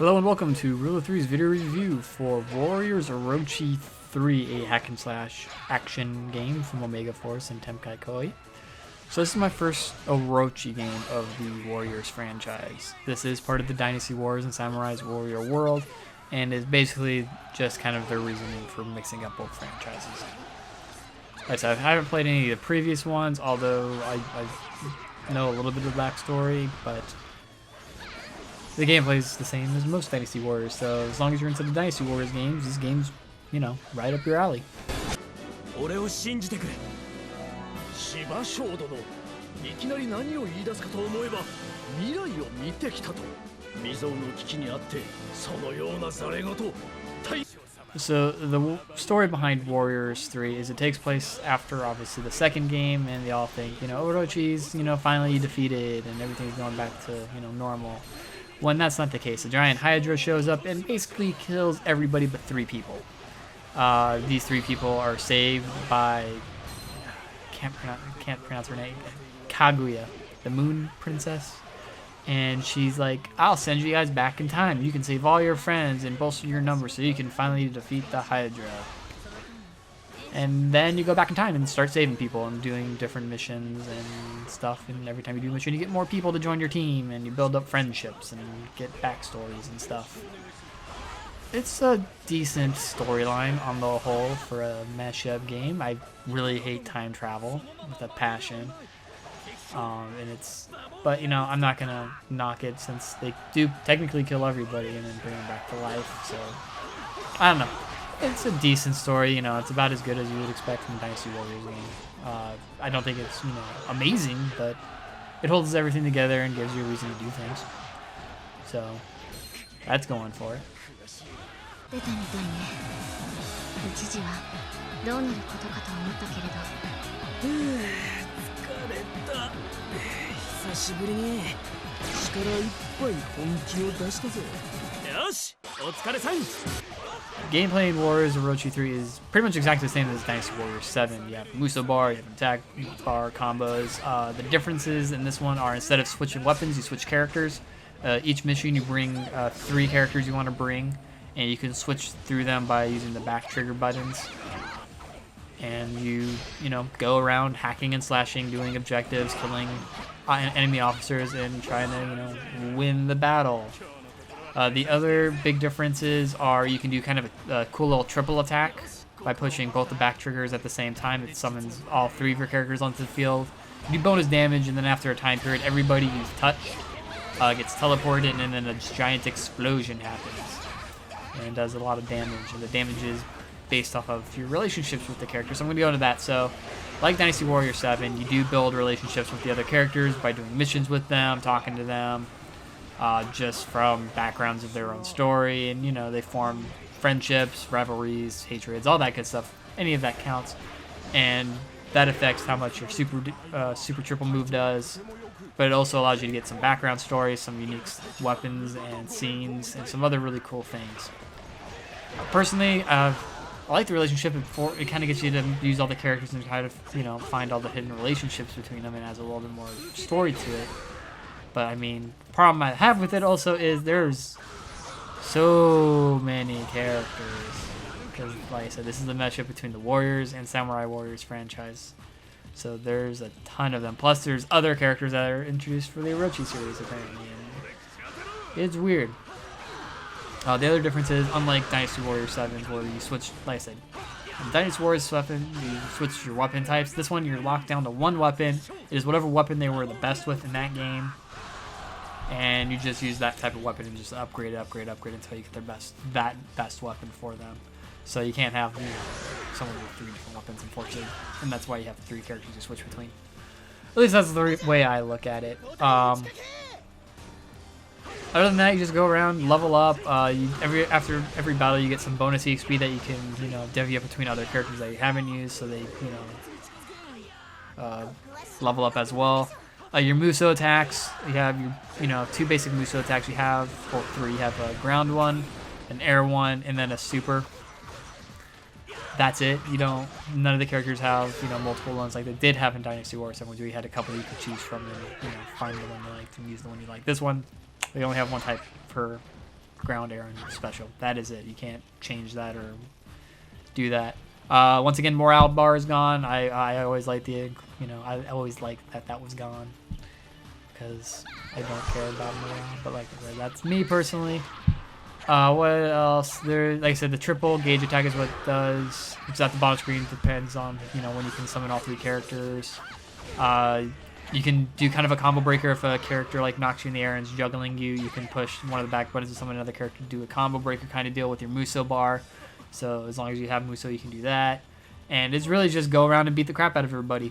Hello and welcome to Rule of Three's video review for Warriors Orochi 3, a hack and slash action game from Omega Force and Tenkai Koi. So this is my first Orochi game of the Warriors franchise. This is part of the Dynasty Warriors and Samurai Warriors world, and is basically just kind of their reasoning for mixing up both franchises. Like I said, I haven't played any of the previous ones, although I know a little bit of the backstory, but the gameplay is the same as most Dynasty Warriors, so as long as you're into the Dynasty Warriors games, this game's, you know, right up your alley. So the story behind Warriors 3 is it takes place after obviously the second game, and they all think, you know, Orochi's, you know, finally defeated and everything's going back to, you know, normal. When that's not the case. A giant Hydra shows up and basically kills everybody but 3 people. These 3 people are saved by, can't pronounce her name, Kaguya, the Moon Princess. And she's like, I'll send you guys back in time. You can save all your friends and bolster your numbers so you can finally defeat the Hydra. And then you go back in time and start saving people and doing different missions and stuff. And every time you do a mission, you get more people to join your team, and you build up friendships and get backstories and stuff. It's a decent storyline on the whole for a mashup game. I really hate time travel with a passion. But you know, I'm not gonna knock it since they do technically kill everybody and then bring them back to life. So I don't know. It's a decent story, you know, it's about as good as you would expect from a Dynasty Warriors game. I don't think it's, you know, amazing, but it holds everything together and gives you a reason to do things. So, that's going for it. Gameplay in Warriors Orochi 3 is pretty much exactly the same as Dynasty Warriors 7. You have Muso Bar, you have attack bar combos. The differences in this one are instead of switching weapons, you switch characters. Each mission you bring 3 characters you want to bring, and you can switch through them by using the back trigger buttons. And you know, go around hacking and slashing, doing objectives, killing enemy officers, and trying to, you know, win the battle. The other big differences are you can do kind of a cool little triple attack by pushing both the back triggers at the same time. It summons all 3 of your characters onto the field. You do bonus damage, and then after a time period, everybody you've touched gets teleported, and then a giant explosion happens. And it does a lot of damage, and the damage is based off of your relationships with the characters. So I'm going to go into that. So, like Dynasty Warriors 7, you do build relationships with the other characters by doing missions with them, talking to them. Just from backgrounds of their own story, and you know, they form friendships, rivalries, hatreds, all that good stuff. Any of that counts, and that affects how much your super triple move does. But it also allows you to get some background stories, some unique weapons and scenes, and some other really cool things. Personally, I like the relationship. It kind of gets you to use all the characters and kind of, you know, find all the hidden relationships between them, and adds a little bit more story to it. But I mean, the problem I have with it also is there's so many characters. Because, like I said, this is a matchup between the Warriors and Samurai Warriors franchise. So there's a ton of them. Plus, there's other characters that are introduced for the Orochi series, apparently. And it's weird. The other difference is, unlike Dynasty Warriors 7, where you switch, like I said, in Dynasty Warriors 7, you switch your weapon types. This one, you're locked down to one weapon. It is whatever weapon they were the best with in that game. And you just use that type of weapon and just upgrade until you get their best weapon for them. So you can't have, you know, someone with 3 different weapons, unfortunately, and that's why you have 3 characters you switch between. At least that's the way I look at it. Other than that, you just go around, level up. After every battle, you get some bonus EXP that you can, you know, divvy up between other characters that you haven't used, so they, you know, level up as well. Your Muso attacks, you have your, you know, 2 basic Muso attacks you have, or 3. You have a ground one, an air one, and then a super. That's it. None of the characters have, you know, multiple ones like they did have in Dynasty Warriors 7, where you had a couple you could choose from and, you know, find the one you liked and use the one you like. This one, they only have one type per ground Aaron special. That is it. You can't change that or do that. Once again, morale bar is gone. I always like I always liked that was gone because I don't care about morale. But like I said, that's me personally. What else? Like I said, the triple gauge attack is what it does. It's at the bottom screen. Depends on when you can summon all 3 characters. You can do kind of a combo breaker if a character like knocks you in the air and is juggling you. You can push one of the back buttons to summon another character to do a combo breaker kind of deal with your Muso bar. So as long as you have Muso, you can do that. And it's really just go around and beat the crap out of everybody.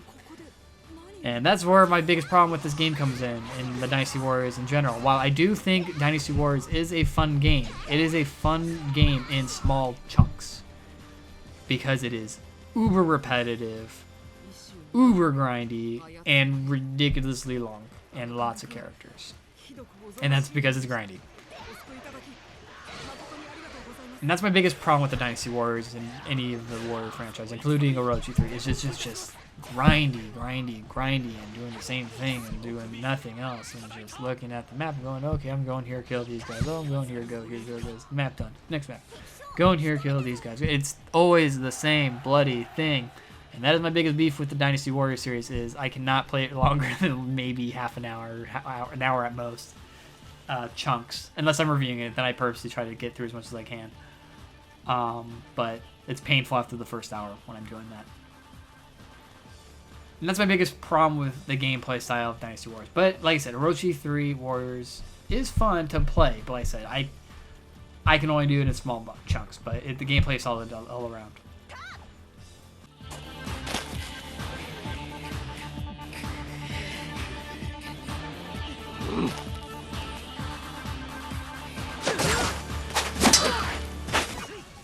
And that's where my biggest problem with this game comes in the Dynasty Warriors in general. While I do think Dynasty Warriors is a fun game, it is a fun game in small chunks. Because it is uber repetitive, uber grindy, and ridiculously long, and lots of characters. And that's because it's grindy. And that's my biggest problem with the Dynasty Warriors in any of the Warrior franchise, including Orochi 3. It's just grindy, and doing the same thing and doing nothing else, and just looking at the map and going, okay, I'm going here, kill these guys. Oh, I'm going here, go here, go this. Map done. Next map. Going here, kill these guys. It's always the same bloody thing. And that is my biggest beef with the Dynasty Warrior series is I cannot play it longer than maybe half an hour, an hour at most, chunks. Unless I'm reviewing it, then I purposely try to get through as much as I can. But it's painful after the first hour when I'm doing that. And that's my biggest problem with the gameplay style of Dynasty Warriors. But like I said, Orochi 3 Warriors is fun to play. But like I said, I can only do it in small chunks. But the gameplay is solid all around.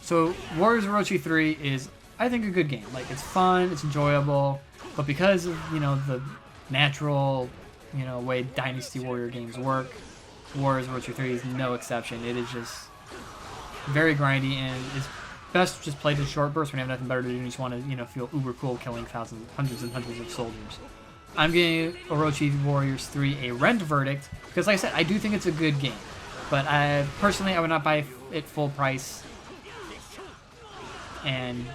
So Warriors Orochi 3 is, I think, a good game. Like, it's fun, it's enjoyable, but because of, the natural, way Dynasty Warrior games work, Warriors Orochi 3 is no exception. It is just very grindy, and it's best just played in short bursts when you have nothing better to do and you just want to, feel uber cool killing hundreds and hundreds of soldiers. I'm giving Orochi Warriors 3 a rent verdict, because like I said, I do think it's a good game. But personally, I would not buy it full price. And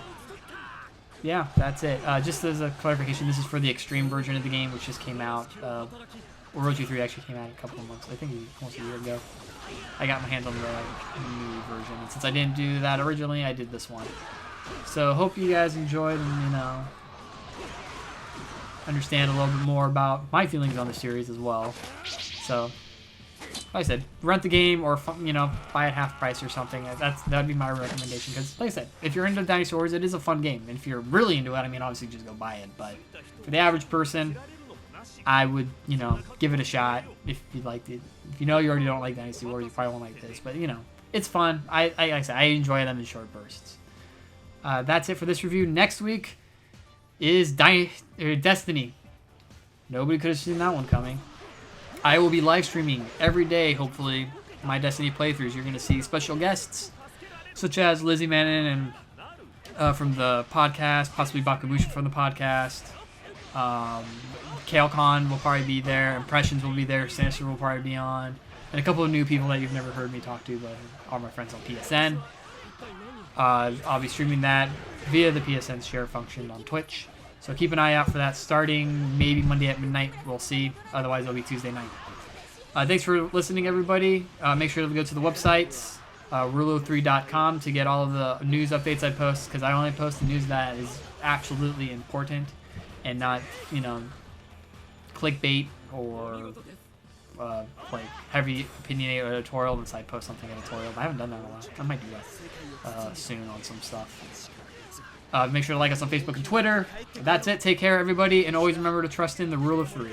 yeah, that's it. Just as a clarification, this is for the extreme version of the game, which just came out. Orochi 3 actually came out a couple of months, I think almost a year ago. I got my hands on the new version, and since I didn't do that originally, I did this one. So hope you guys enjoyed and understand a little bit more about my feelings on the series as well. So, like I said, rent the game or buy it half price or something. That'd be my recommendation. Because, like I said, if you're into Dynasty Warriors, it is a fun game. And if you're really into it, obviously just go buy it. But for the average person, I would, give it a shot if you liked it. If you already don't like Dynasty Warriors, you probably won't like this. But it's fun. Like I said, I enjoy them in short bursts. That's it for this review. Next week is Destiny. Nobody could have seen that one coming. I will be live streaming every day, hopefully, my Destiny playthroughs. You're going to see special guests, such as Lizzie Mannon and from the podcast, possibly Bakabushi from the podcast. Kale Khan will probably be there. Impressions will be there. Sinister will probably be on. And a couple of new people that you've never heard me talk to, but are my friends on PSN. I'll be streaming that via the PSN share function on Twitch. So keep an eye out for that starting maybe Monday at midnight. We'll see. Otherwise, it'll be Tuesday night. Thanks for listening, everybody. Make sure to go to the website, rulo3.com, to get all of the news updates I post, because I only post the news that is absolutely important and not, clickbait or like heavy opinionated editorial unless I post something editorial. But I haven't done that in a while. I might do that soon on some stuff. Make sure to like us on Facebook and Twitter. That's it. Take care, everybody, and always remember to trust in the rule of 3.